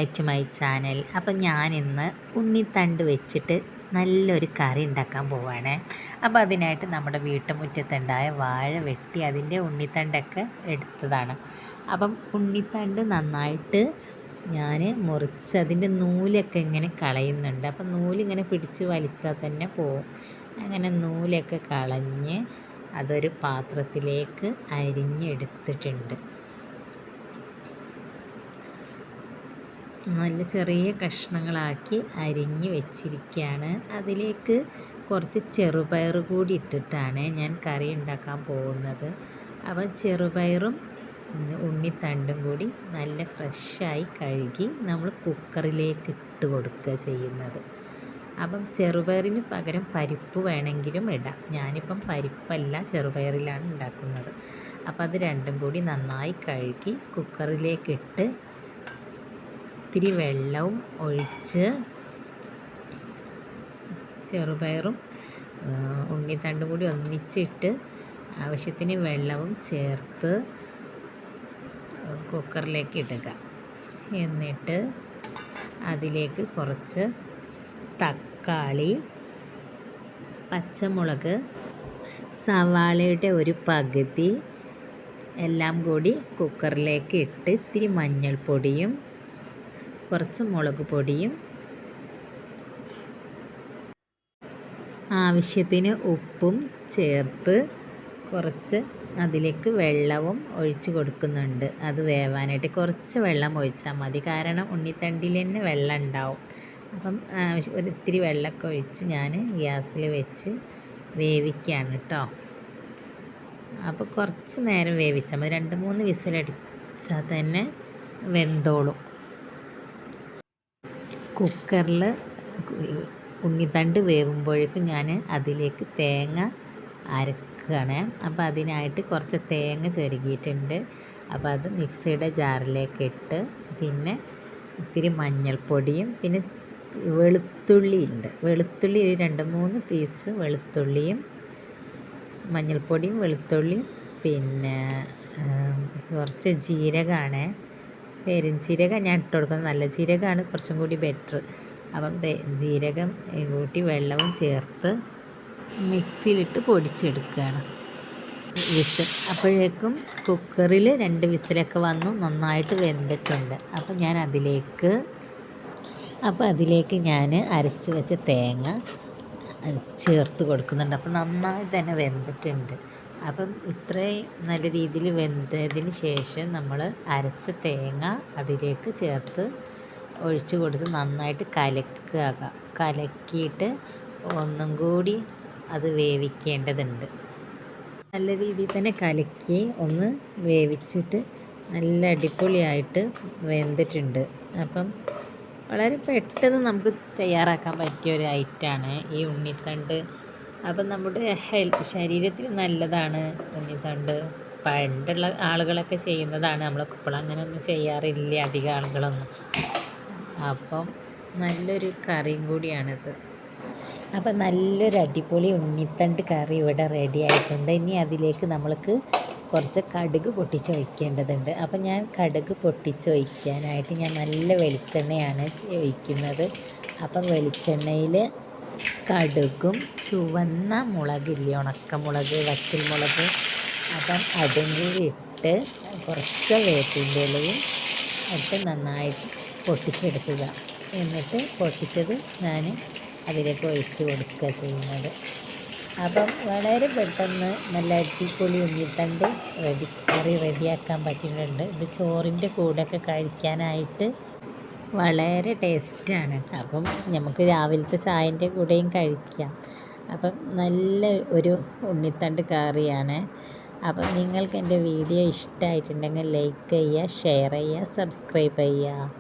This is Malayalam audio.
Back to my channel. അപ്പം ഞാനിന്ന് ഉണ്ണിത്തണ്ട് വെച്ചിട്ട് നല്ലൊരു കറി ഉണ്ടാക്കാൻ പോവുകയാണ്. അപ്പോൾ അതിനായിട്ട് നമ്മുടെ വീട്ടുമുറ്റത്തുണ്ടായ വാഴ വെട്ടി അതിൻ്റെ ഉണ്ണിത്തണ്ടൊക്കെ എടുത്തതാണ്. അപ്പം ഉണ്ണിത്തണ്ട് നന്നായിട്ട് ഞാൻ മുറിച്ച് അതിൻ്റെ നൂലൊക്കെ ഇങ്ങനെ കളയുന്നുണ്ട്. അപ്പം നൂലിങ്ങനെ പിടിച്ച് വലിച്ചാൽ തന്നെ പോവും. അങ്ങനെ നൂലൊക്കെ കളഞ്ഞ് അതൊരു പാത്രത്തിലേക്ക് അരിഞ്ഞെടുത്തിട്ടുണ്ട്. നല്ല ചെറിയ കഷ്ണങ്ങളാക്കി അരിഞ്ഞ് വെച്ചിരിക്കുകയാണ്. അതിലേക്ക് കുറച്ച് ചെറുപയർ കൂടി ഇട്ടിട്ടാണ് ഞാൻ കറി ഉണ്ടാക്കാൻ പോകുന്നത്. അപ്പം ചെറുപയറും ഉണ്ണിത്തണ്ടും കൂടി നല്ല ഫ്രഷായി കഴുകി നമ്മൾ കുക്കറിലേക്ക് ഇട്ട് കൊടുക്കുക ചെയ്യുന്നത്. അപ്പം ചെറുപയറിന് പകരം പരിപ്പ് വേണമെങ്കിലും ഇടാം. ഞാനിപ്പം പരിപ്പല്ല ചെറുപയറിലാണ് ഉണ്ടാക്കുന്നത്. അപ്പം അത് രണ്ടും കൂടി നന്നായി കഴുകി കുക്കറിലേക്കിട്ട് ഇത്തിരി വെള്ളവും ഒഴിച്ച് ചെറുപയറും ഉണ്ണിത്തണ്ടും കൂടി ഒന്നിച്ചിട്ട് ആവശ്യത്തിന് വെള്ളവും ചേർത്ത് കുക്കറിലേക്ക് ഇടുക. എന്നിട്ട് അതിലേക്ക് കുറച്ച് തക്കാളി, പച്ചമുളക്, സവാളയുടെ ഒരു പകുതി എല്ലാം കൂടി കുക്കറിലേക്ക് ഇട്ട് ഇത്തിരി മഞ്ഞൾപ്പൊടിയും കുറച്ച് മുളക് പൊടിയും ആവശ്യത്തിന് ഉപ്പും ചേർത്ത് കുറച്ച് അതിലേക്ക് വെള്ളവും ഒഴിച്ച് കൊടുക്കുന്നുണ്ട്. അത് വേവാനായിട്ട് കുറച്ച് വെള്ളം ഒഴിച്ചാൽ മതി, കാരണം ഉണ്ണിത്തണ്ടിൽ തന്നെ വെള്ളം ഉണ്ടാവും. അപ്പം ഒരിത്തിരി വെള്ളമൊക്കെ ഒഴിച്ച് ഞാൻ ഗ്യാസിൽ വെച്ച് വേവിക്കുകയാണ് കേട്ടോ. അപ്പോൾ കുറച്ച് നേരം വേവിച്ചാൽ മതി, 2-3 വിസിലടിച്ചാൽ തന്നെ വെന്തോളും. കുക്കറിൽ ഉണ്ണിത്തണ്ട് വേവുമ്പോഴേക്കും ഞാൻ അതിലേക്ക് തേങ്ങ അരക്കുകയാണ്. അപ്പോൾ അതിനായിട്ട് കുറച്ച് തേങ്ങ ചെരുകിയിട്ടുണ്ട്. അപ്പോൾ അത് മിക്സിയുടെ ജാറിലേക്ക് ഇട്ട് പിന്നെ ഇത്തിരി മഞ്ഞൾപ്പൊടിയും പിന്നെ വെളുത്തുള്ളി ഉണ്ട്, വെളുത്തുള്ളി ഒരു 2-3 പീസ് വെളുത്തുള്ളിയും മഞ്ഞൾപ്പൊടിയും വെളുത്തുള്ളിയും പിന്നെ കുറച്ച് ജീരകമാണ്, പെരുംജീരകം ഞാൻ ഇട്ട് കൊടുക്കുന്നത്. നല്ല ജീരകമാണ് കുറച്ചും കൂടി ബെറ്റർ. അപ്പം ജീരകം കൂട്ടി വെള്ളവും ചേർത്ത് മിക്സിയിലിട്ട് പൊടിച്ചെടുക്കുകയാണ്. അപ്പോഴേക്കും കുക്കറിൽ 2 വിസിലൊക്കെ വന്നു, നന്നായിട്ട് വെന്തിട്ടുണ്ട്. അപ്പം അതിലേക്ക് ഞാൻ അരച്ച് വെച്ച തേങ്ങ ചേർത്ത് കൊടുക്കുന്നുണ്ട്. അപ്പം നന്നായി തന്നെ വെന്തിട്ടുണ്ട്. അപ്പം ഇത്രയും നല്ല രീതിയിൽ വെന്തതിന് ശേഷം നമ്മൾ അരച്ച തേങ്ങ അതിലേക്ക് ചേർത്ത് ഒഴിച്ച് കൊടുത്ത് നന്നായിട്ട് കലക്കിയിട്ട് ഒന്നും കൂടി അത് വേവിക്കേണ്ടതുണ്ട്. നല്ല രീതിയിൽ തന്നെ കലക്കി ഒന്ന് വേവിച്ചിട്ട് നല്ല അടിപൊളിയായിട്ട് വെന്തിട്ടുണ്ട്. അപ്പം വളരെ പെട്ടെന്ന് നമുക്ക് തയ്യാറാക്കാൻ പറ്റിയ ഒരു ഐറ്റമാണ് ഈ ഉണ്ണിത്തണ്ട്. അപ്പം നമ്മുടെ ശരീരത്തിന് നല്ലതാണ് ഉണ്ണിത്തണ്ട്. പണ്ടുള്ള ആളുകളൊക്കെ ചെയ്യുന്നതാണ്, നമ്മളൊക്കെ ഇപ്പോൾ അങ്ങനെയൊന്നും ചെയ്യാറില്ല അധികം ആളുകളൊന്നും. അപ്പം നല്ലൊരു കറിയും കൂടിയാണിത്. അപ്പം നല്ലൊരു അടിപൊളി ഉണ്ണിത്തണ്ട് കറി ഇവിടെ റെഡി ആയിട്ടുണ്ട്. ഇനി അതിലേക്ക് നമ്മൾക്ക് കുറച്ച് കടുക് പൊട്ടിച്ചൊഴിക്കേണ്ടതുണ്ട്. അപ്പം ഞാൻ കടുക് പൊട്ടിച്ചൊഴിക്കാനായിട്ട് ഞാൻ നല്ല വെളിച്ചെണ്ണയാണ് ഒഴിക്കുന്നത്. അപ്പം വെളിച്ചെണ്ണയിൽ കടുകും ചുവന്ന മുളകില്ലേ, ഉണക്കമുളക്, വറ്റൽമുളക്, അപ്പം അതും കൂടി ഇട്ട് കുറച്ച് വേപ്പിൻ്റെ ഇലയും ഇട്ട് നന്നായിട്ട് പൊട്ടിച്ചെടുക്കുക. എന്നിട്ട് പൊട്ടിച്ചത് ഞാൻ അതിലേക്ക് ഒഴിച്ച് കൊടുക്കുക ചെയ്യുന്നത്. അപ്പം വളരെ പെട്ടെന്ന് നല്ല അടിപൊളി ഉണ്ണിത്തണ്ട് കറി റെഡിയാക്കാൻ പറ്റുന്നുണ്ട്. ഇത് ചോറിൻ്റെ കൂടെയൊക്കെ കഴിക്കാനായിട്ട് വളരെ ടേസ്റ്റാണ്. അപ്പം നമുക്ക് രാവിലത്തെ ചായൻ്റെ കൂടെയും കഴിക്കാം. അപ്പം നല്ല ഒരു ഉണ്ണിത്തണ്ട് കറിയാണ്. അപ്പം നിങ്ങൾക്ക് എൻ്റെ വീഡിയോ ഇഷ്ടമായിട്ടുണ്ടെങ്കിൽ ലൈക്ക് ചെയ്യുക, ഷെയർ ചെയ്യുക, സബ്സ്ക്രൈബ് ചെയ്യുക.